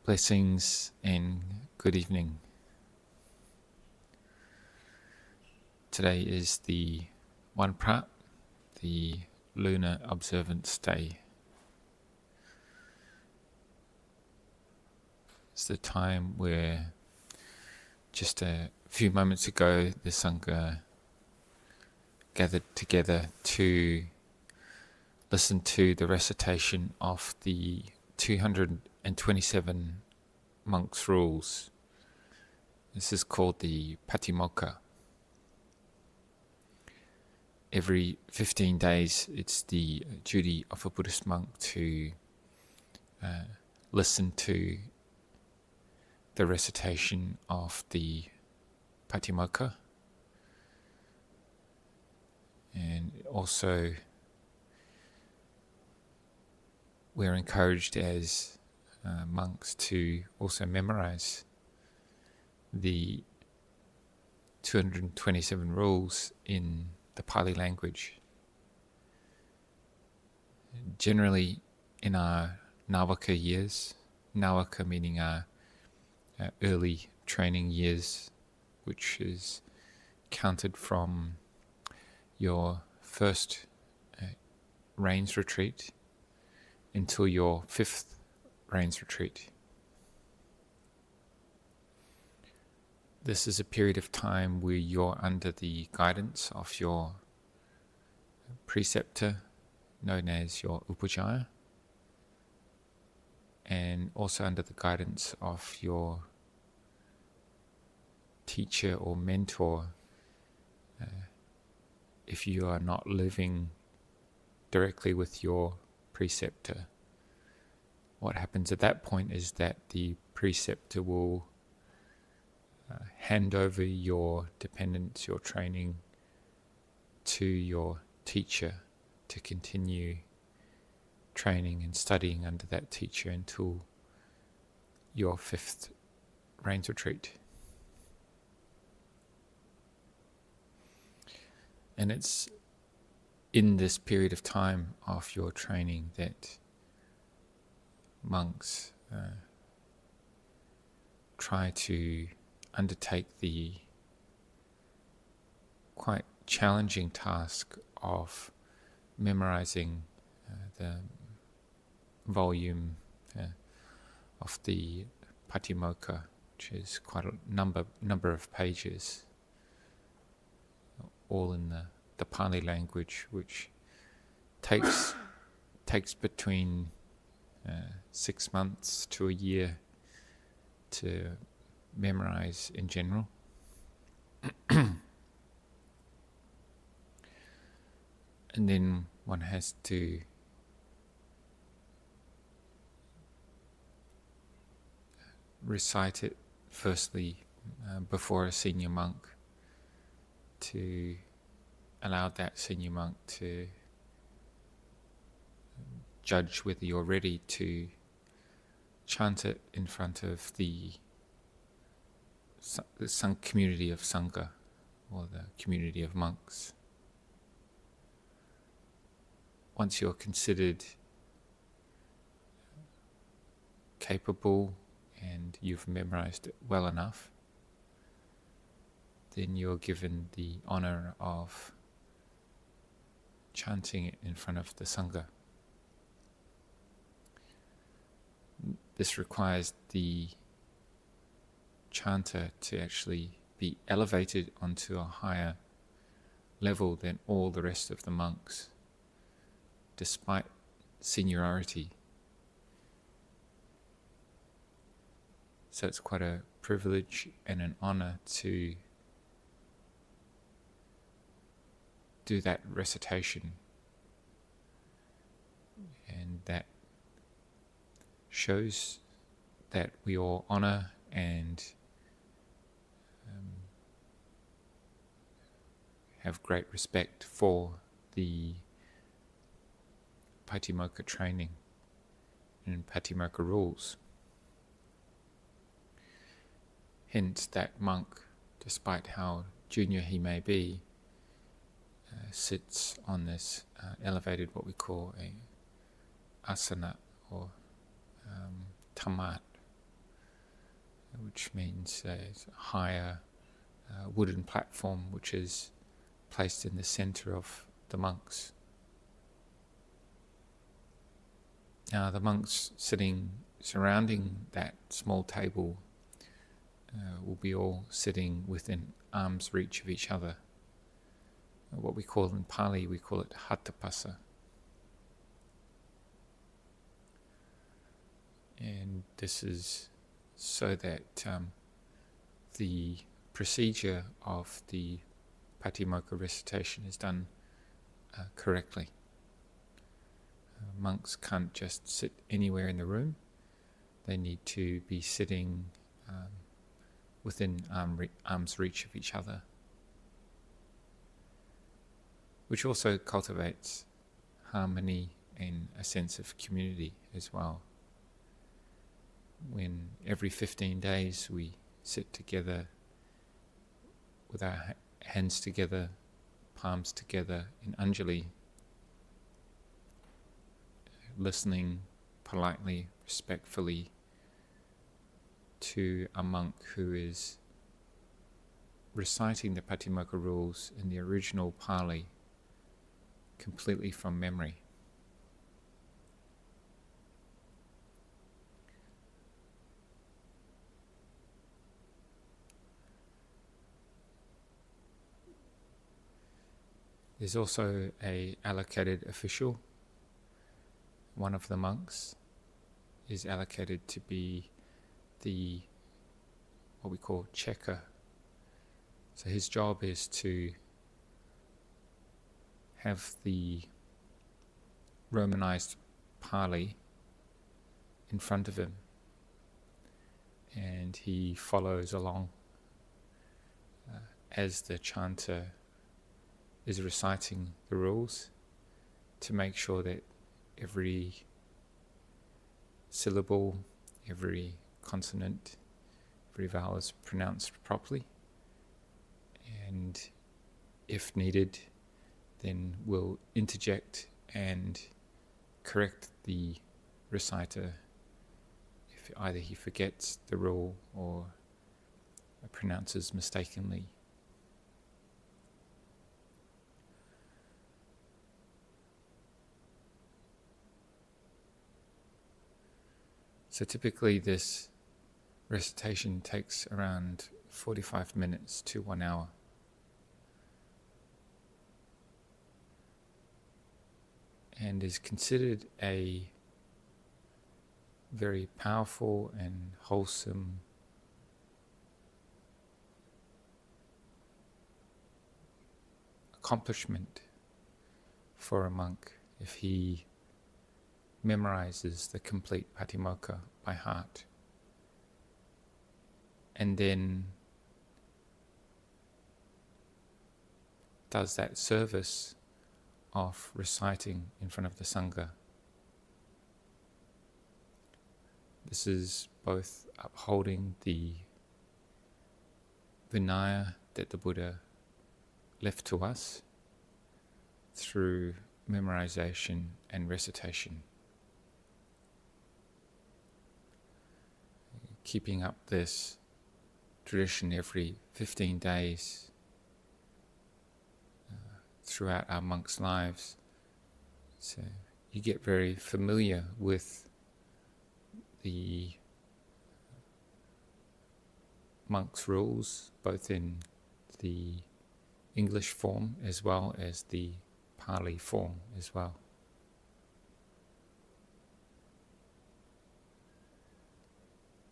Blessings and good evening. Today is the One Prat, the Lunar Observance Day. It's the time where just a few moments ago the Sangha gathered together to listen to the recitation of the 227 monks' rules. This is called the Patimokkha. Every 15 days it's the duty of a Buddhist monk to listen to the recitation of the Patimokkha, and also we're encouraged as monks to also memorize the 227 rules in the Pali language. Generally in our Nawaka years, Nawaka meaning our early training years, which is counted from your first rains retreat until your 5th rains retreat. This is a period of time where you're under the guidance of your preceptor, known as your Upajjhaya, and also under the guidance of your teacher or mentor, if you are not living directly with your preceptor. What happens at that point is that the preceptor will hand over your dependence, your training, to your teacher to continue training and studying under that teacher until your 5th rains retreat. And it's in this period of time of your training that monks try to undertake the quite challenging task of memorizing the volume of the Patimokkha, which is quite a number of pages, all in the Pali language, which takes between 6 months to a year to memorize in general. And then one has to recite it firstly before a senior monk, to allow that senior monk to judge whether you're ready to chant it in front of the community of Sangha, or the community of monks. Once you're considered capable and you've memorized it well enough, then you're given the honor of chanting it in front of the Sangha. This requires the chanter to actually be elevated onto a higher level than all the rest of the monks, despite seniority. So it's quite a privilege and an honor to do that recitation, and that shows that we all honor and have great respect for the Patimokkha training and Patimokkha rules. Hence, that monk, despite how junior he may be, sits on this elevated, what we call a asana or tamat, which means a higher wooden platform which is placed in the center of the monks. Now the monks sitting surrounding that small table will be all sitting within arm's reach of each other. What we call in Pali, we call it hatapasa. And this is so that the procedure of the Patimokkha recitation is done correctly. Monks can't just sit anywhere in the room. They need to be sitting within arm's reach of each other, which also cultivates harmony and a sense of community as well. When every 15 days we sit together with our hands together, palms together in Anjali, listening politely, respectfully to a monk who is reciting the Patimokkha rules in the original Pali completely from memory. There's also a allocated official. One of the monks is allocated to be the what we call checker. So his job is to have the Romanized Pali in front of him, and he follows along as the chanter is reciting the rules to make sure that every syllable, every consonant, every vowel is pronounced properly, and if needed, then we'll interject and correct the reciter if either he forgets the rule or pronounces mistakenly. So typically this recitation takes around 45 minutes to 1 hour. And is considered a very powerful and wholesome accomplishment for a monk if he memorizes the complete Patimokkha by heart and then does that service of reciting in front of the Sangha. This is both upholding the Vinaya that the Buddha left to us through memorization and recitation. Keeping up this tradition every 15 days throughout our monks' lives. So you get very familiar with the monks' rules, both in the English form as well as the Pali form as well.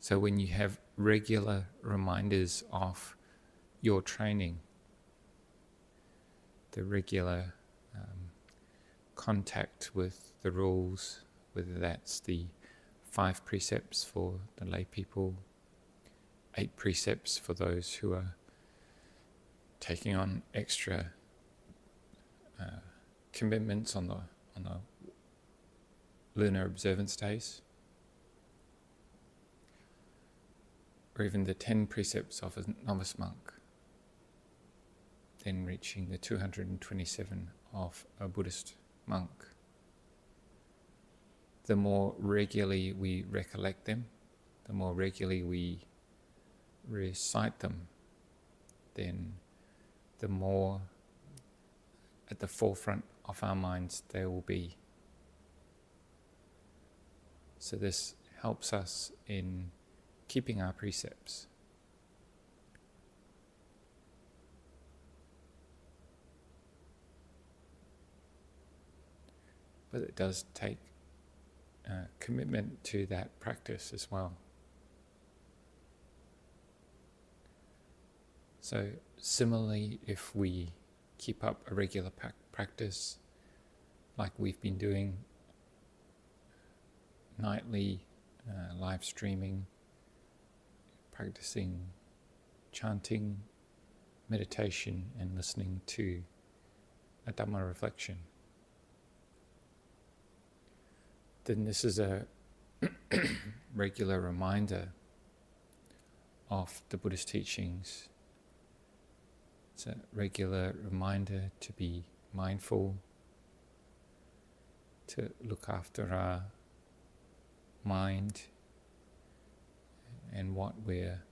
So when you have regular reminders of your training, the regular contact with the rules, whether that's the 5 precepts for the lay people, 8 precepts for those who are taking on extra commitments on the lunar observance days, or even the 10 precepts of a novice monk, then reaching the 227 of a Buddhist monk. The more regularly we recollect them, the more regularly we recite them, then the more at the forefront of our minds they will be. So this helps us in keeping our precepts. But it does take commitment to that practice as well. So similarly, if we keep up a regular practice like we've been doing, nightly live streaming, practicing chanting, meditation, and listening to a Dhamma reflection, then this is a regular reminder of the Buddhist teachings. It's a regular reminder to be mindful, to look after our mind and what we're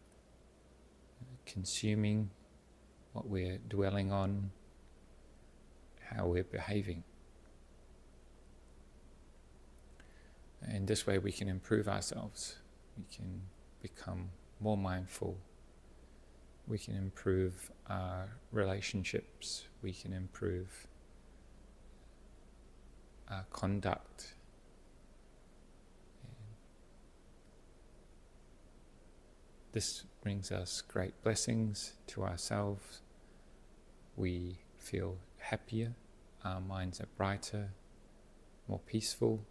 consuming, what we're dwelling on, how we're behaving. And this way we can improve ourselves. We can become more mindful. We can improve our relationships. We can improve our conduct. This brings us great blessings to ourselves. We feel happier, our minds are brighter, more peaceful,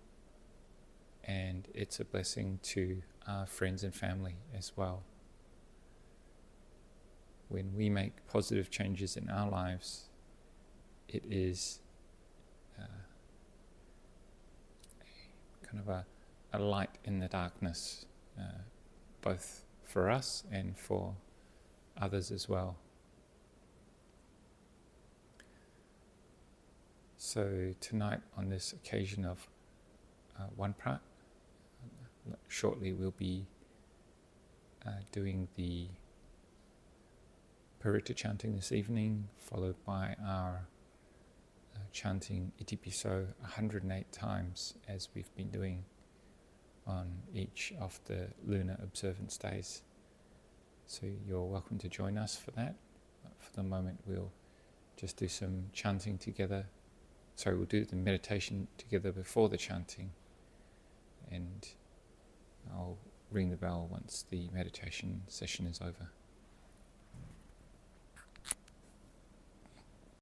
and it's a blessing to our friends and family as well. When we make positive changes in our lives, it is kind of a light in the darkness, both for us and for others as well. So tonight, on this occasion of One Prat, shortly we'll be doing the Paritta chanting this evening, followed by our chanting Itipiso 108 times, as we've been doing on each of the lunar observance days. So you're welcome to join us for that. But for the moment, we'll just do some chanting together. Sorry, we'll do the meditation together before the chanting, and I'll ring the bell once the meditation session is over.